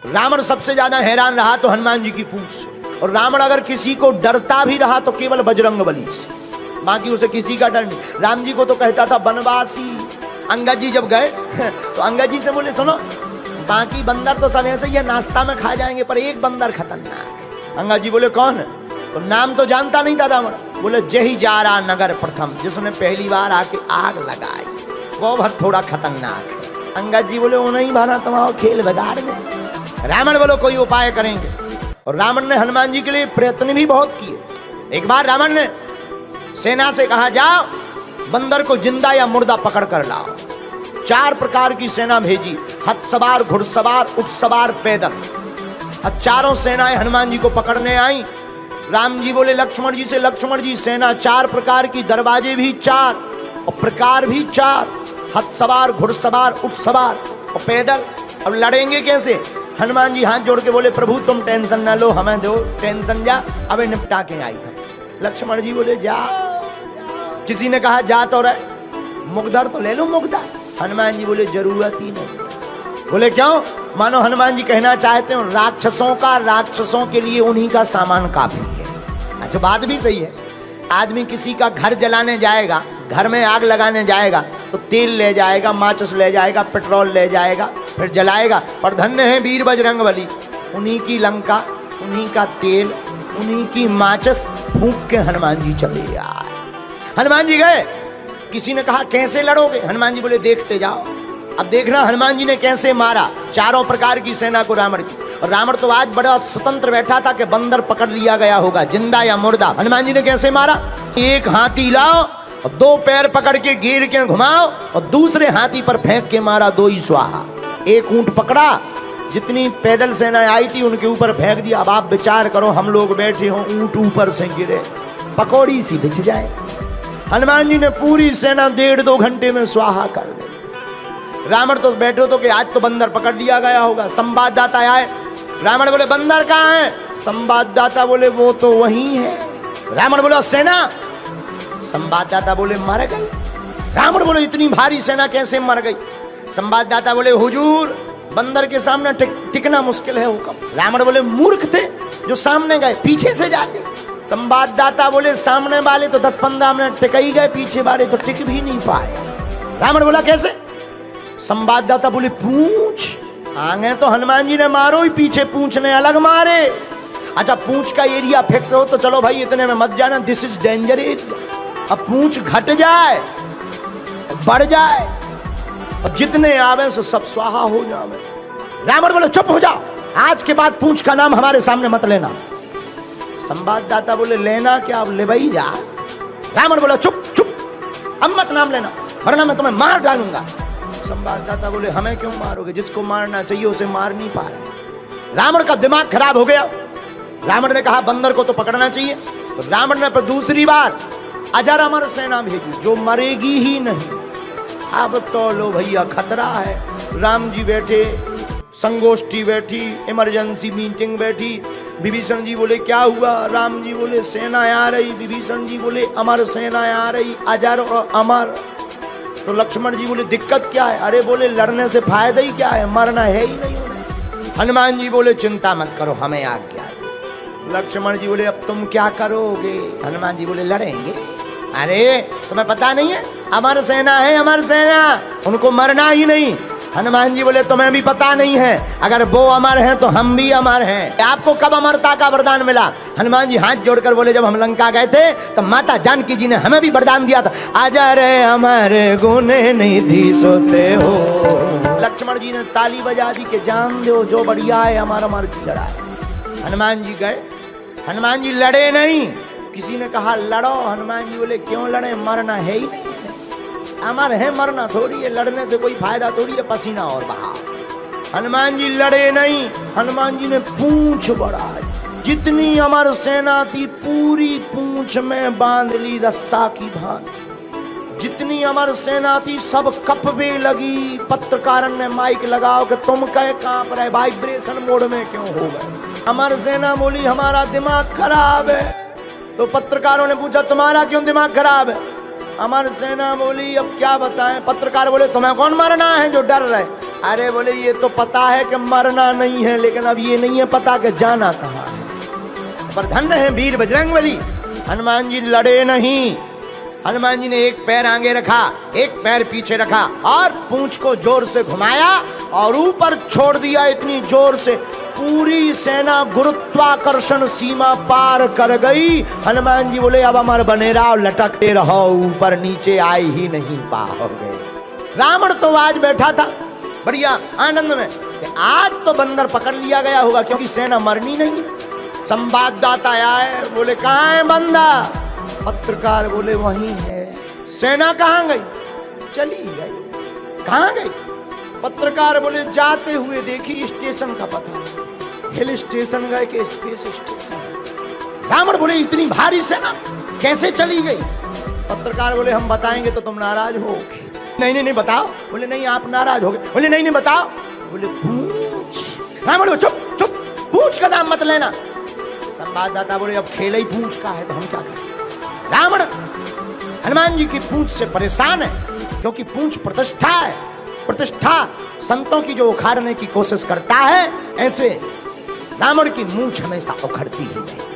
रावण सबसे ज्यादा हैरान रहा तो हनुमान जी की पूंछ से, और रावण अगर किसी को डरता भी रहा तो केवल बजरंग बली से, बाकी उसे किसी का डर नहीं। राम जी को तो कहता था बनवासी। अंगद जी जब गए तो अंगद जी से बोले सुनो, बाकी बंदर तो सब ऐसे ही है, नाश्ता में खा जाएंगे, पर एक बंदर खतरनाक। अंगद जी बोले कौन है? तो नाम तो जानता नहीं था रावण। बोले जही जा रहा नगर प्रथम, जिसने पहली बार आके आग लगाई, वो भर थोड़ा खतरनाक है। अंगद जी बोले वो नहीं भाना, तुम्हारा खेल बिगाड़ दे। रावण बोलो कोई उपाय करेंगे, और रावण ने हनुमान जी के लिए प्रयत्न भी बहुत किए। एक बार रावण ने सेना से कहा जाओ बंदर को जिंदा या मुर्दा पकड़ कर लाओ। 4 प्रकार की सेना भेजी, हथ सवार, घुड़सवार, ऊंट सवार, पैदल। अब चारों सेनाएं हनुमान जी को पकड़ने आई। राम जी बोले लक्ष्मण जी से, लक्ष्मण जी सेना 4 प्रकार की, दरवाजे भी 4 और प्रकार भी 4, हथ सवार, घुड़सवार, ऊंट सवार और पैदल। अब लड़ेंगे कैसे? हनुमान जी हाथ जोड़ के बोले प्रभु तुम टेंशन ना लो, हमें दो टेंशन, जा अबे निपटा के आई था। लक्ष्मण जी बोले जा। किसी ने कहा जा तो रहे, मुगदर तो ले लो मुगदर। हनुमान जी बोले जरूरत ही नहीं। बोले क्यों? मानो हनुमान जी कहना चाहते हो राक्षसों के लिए उन्हीं का सामान काफी है। अच्छा बात भी सही है। आदमी किसी का घर जलाने जाएगा, घर में आग लगाने जाएगा तो तेल ले जाएगा, माचिस ले जाएगा, पेट्रोल ले जाएगा, फिर जलाएगा। पर धन्य है वीर बजरंग बली, उन्हीं की लंका, उन्हीं का तेल, उन्हीं की माचिस फूंक के हनुमान जी चले आए। हनुमान जी गए। किसी ने कहा कैसे लड़ोगे? हनुमान जी बोले देखते जाओ। अब देखना हनुमान जी ने कैसे मारा 4 प्रकार की सेना को रावण की। और रावण तो आज बड़ा स्वतंत्र बैठा था कि बंदर पकड़ लिया गया होगा, जिंदा या मुर्दा। हनुमान जी ने कैसे मारा? एक हाथी लाओ और 2 पैर पकड़ के घेर के घुमाओ और दूसरे हाथी पर फेंक के मारा, 2 ही स्वाहा। एक ऊंट पकड़ा, जितनी पैदल सेना आई थी उनके ऊपर फेंक दिया। अब आप विचार करो, हम लोग बैठे हो, ऊंट ऊपर से गिरे, पकौड़ी सी बिछ जाए। हनुमान जी ने पूरी सेना 1.5-2 घंटे में स्वाहा कर दी। रावण तो बैठे तो कि आज तो बंदर पकड़ लिया गया होगा। संवाददाता आए, रावण बोले बंदर कहाँ है? संवाददाता बोले वो तो वहीं है। रावण बोला सेना? संवाददाता बोले मर गई। रावण बोले इतनी भारी सेना कैसे मर गई? संवाददाता बोले हुजूर बंदर के सामने टिकना मुश्किल है हुक्म। रावण बोले मूर्ख थे जो सामने गए, पीछे से जाते। संवाददाता बोले सामने वाले तो 10-15 मिनट टिक ही गए, पीछे वाले तो टिक भी नहीं पाए। रावण बोला कैसे? संवाददाता बोले पूंछ आगे तो हनुमान जी ने मारो ही, पीछे पूंछ ने अलग मारे। अच्छा पूंछ का एरिया फिक्स हो तो चलो भाई इतने में मत जाना, दिस इज डेंजर एरिया। अब पूंछ घट जाए, बढ़ जाए और जितने आवे सो सब स्वाहा हो जावे। रावण बोले चुप हो जाओ, आज के बाद पूंछ का नाम हमारे सामने मत लेना। संवाददाता बोले लेना क्या? अब ले भाई जा। रावण बोला चुप चुप, अब मत नाम लेना वरना मैं तुम्हें मार डालूंगा। संवाददाता बोले हमें क्यों मारोगे? जिसको मारना चाहिए उसे मार नहीं पा रहे। रावण का दिमाग खराब हो गया। रावण ने कहा बंदर को तो पकड़ना चाहिए। तो रावण ने पर दूसरी बार अजर अमर सेना भेजी जो मरेगी ही नहीं। अब तो लो भैया खतरा है। राम जी बैठे, संगोष्ठी बैठी, इमरजेंसी मीटिंग बैठी। विभीषण जी बोले क्या हुआ? राम जी बोले सेना आ रही। विभीषण जी बोले अमर सेना आ रही, अजर और अमर। तो लक्ष्मण जी बोले दिक्कत क्या है? अरे बोले लड़ने से फायदा ही क्या है, मरना है ही नहीं उन्हें। हनुमान जी बोले चिंता मत करो, हमें आज्ञा है। लक्ष्मण जी बोले अब तुम क्या करोगे? हनुमान जी बोले लड़ेंगे। अरे तुम्हें पता नहीं है अमर सेना है, अमर सेना, उनको मरना ही नहीं। हनुमान जी बोले तुम्हें भी पता नहीं है, अगर वो अमर हैं तो हम भी अमर हैं। आपको कब अमरता का वरदान मिला? हनुमान जी हाथ जोड़कर बोले जब हम लंका गए थे तो माता जानकी जी ने हमें भी वरदान दिया था, अजर अमर गुण निधि सोते हो। लक्ष्मण जी ने ताली बजा दी कि जान दो जो बढ़िया है, अमर अमर की लड़ाई। हनुमान जी गए, हनुमान जी लड़े नहीं। किसी ने कहा लड़ो, हनुमान जी बोले क्यों लड़े, मरना है ही नहीं। अमर है, मरना थोड़ी है, लड़ने से कोई फायदा थोड़ी है, पसीना और बहा। हनुमान जी लड़े नहीं। हनुमान जी ने पूंछ बढ़ाई, जितनी अमर सेना थी पूरी पूंछ में बांध ली रस्सा की भांति। जितनी अमर सेना थी सब कपवे लगी। पत्रकार ने माइक लगाओ कि तुम कहे कांप रहे, वाइब्रेशन मोड में क्यों हो गए? अमर सेना बोली हमारा दिमाग खराब है। तो पत्रकारों ने पूछा तुम्हारा क्यों दिमाग खराब है? अमर सेना बोली अब क्या बताएं। पत्रकार बोले तुम्हें कौन मारना है जो डर रहे? अरे बोले ये तो पता है कि मरना नहीं है, लेकिन अब ये नहीं है पता कि जाना कहाँ है। पर धन्य है वीर बजरंगबली, हनुमान जी लड़े नहीं। हनुमान जी ने एक पैर आगे रखा, एक पैर पीछे रखा और पूंछ को जोर से घुमाया और ऊपर छोड़ दिया इतनी जोर से, पूरी सेना गुरुत्वाकर्षण सीमा पार कर गई। हनुमान जी बोले अब अमर बने रहो, लटकते रहो, ऊपर नीचे आ ही नहीं पाओगे। रावण तो आज बैठा था बढ़िया आनंद में, आज तो बंदर पकड़ लिया गया होगा क्योंकि सेना मरनी नहीं है। संवाददाता आए, बोले कहाँ है बंदा? पत्रकार बोले वहीं है। सेना कहाँ गई? चली गई। कहाँ गई? पत्रकार बोले जाते हुए देखी स्टेशन का पता, हिल स्टेशन गए कि स्पेस स्टेशन। रावण बोले इतनी भारी सेना कैसे चली गई? पत्रकार बोले हम बताएंगे तो तुम नाराज होगे। नहीं नहीं बताओ। बोले नहीं आप नाराज हो गए। बोले नहीं नहीं बताओ। बोले पूछ। रावण बोले चुप चुप, पूछ का नाम मत लेना। संवाददाता बोले अब खेल ही पूछ का है तो हम क्या करें? रावण हनुमान जी की पूंछ से परेशान है क्योंकि पूंछ प्रतिष्ठा है। प्रतिष्ठा संतों की जो उखाड़ने की कोशिश करता है, ऐसे रावण की मूंछ हमेशा उखड़ती ही है।